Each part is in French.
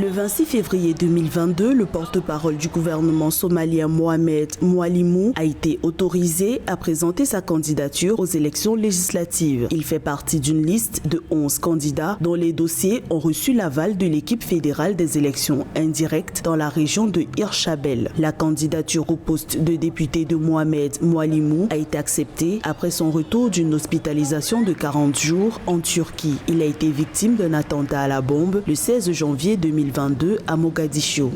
Le 26 février 2022, le porte-parole du gouvernement somalien Mohamed Mwalimou a été autorisé à présenter sa candidature aux élections législatives. Il fait partie d'une liste de 11 candidats dont les dossiers ont reçu l'aval de l'équipe fédérale des élections indirectes dans la région de Hirshabelle. La candidature au poste de député de Mohamed Mwalimou a été acceptée après son retour d'une hospitalisation de 40 jours en Turquie. Il a été victime d'un attentat à la bombe le 16 janvier 2022 à Mogadiscio.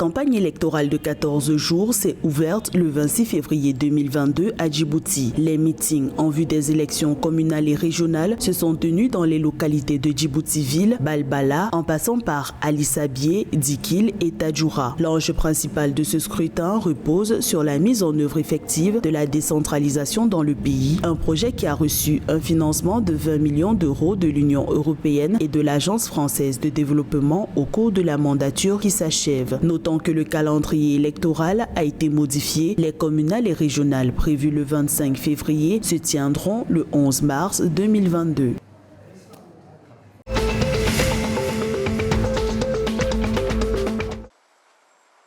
La campagne électorale de 14 jours s'est ouverte le 26 février 2022 à Djibouti. Les meetings en vue des élections communales et régionales se sont tenus dans les localités de Djibouti-Ville, Balbala, en passant par Ali Sabié, Dikil et Tadjoura. L'enjeu principal de ce scrutin repose sur la mise en œuvre effective de la décentralisation dans le pays, un projet qui a reçu un financement de 20 millions d'euros de l'Union européenne et de l'Agence française de développement au cours de la mandature qui s'achève. Notons que le calendrier électoral a été modifié, les communales et régionales prévues le 25 février se tiendront le 11 mars 2022.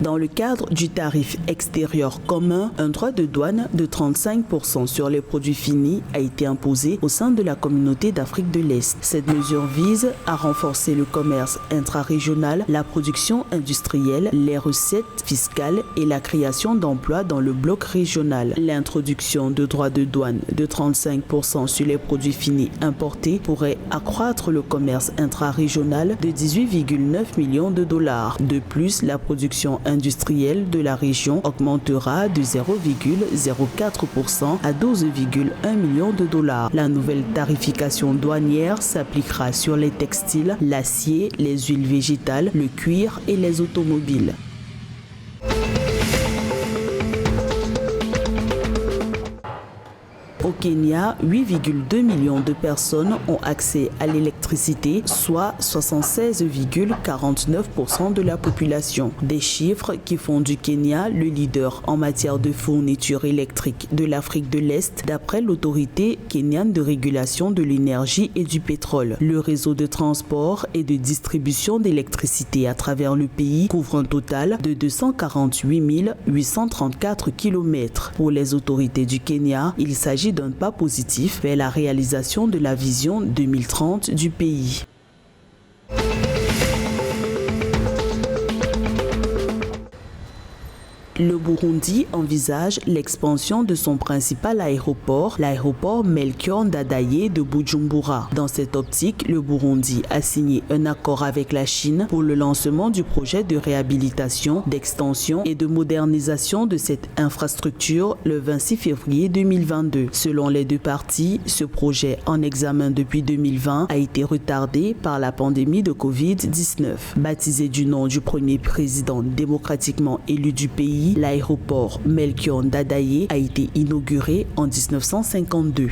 Dans le cadre du tarif extérieur commun, un droit de douane de 35% sur les produits finis a été imposé au sein de la communauté d'Afrique de l'Est. Cette mesure vise à renforcer le commerce intra-régional, la production industrielle, les recettes fiscales et la création d'emplois dans le bloc régional. L'introduction de droits de douane de 35% sur les produits finis importés pourrait accroître le commerce intra-régional de 18,9 millions de dollars. De plus, la production industrielle de la région augmentera de 0,04% à 12,1 millions de dollars. La nouvelle tarification douanière s'appliquera sur les textiles, l'acier, les huiles végétales, le cuir et les automobiles. Au Kenya, 8,2 millions de personnes ont accès à l'électricité, soit 76,49% de la population. Des chiffres qui font du Kenya le leader en matière de fourniture électrique de l'Afrique de l'Est, d'après l'autorité kenyane de régulation de l'énergie et du pétrole. Le réseau de transport et de distribution d'électricité à travers le pays couvre un total de 248 834 km. Pour les autorités du Kenya, il s'agit d'un pas positif vers la réalisation de la vision 2030 du pays. Le Burundi envisage l'expansion de son principal aéroport, l'aéroport Melchior Ndadaye de Bujumbura. Dans cette optique, le Burundi a signé un accord avec la Chine pour le lancement du projet de réhabilitation, d'extension et de modernisation de cette infrastructure le 26 février 2022. Selon les deux parties, ce projet en examen depuis 2020 a été retardé par la pandémie de Covid-19. Baptisé du nom du premier président démocratiquement élu du pays, l'aéroport Melchior Ndadaye a été inauguré en 1952.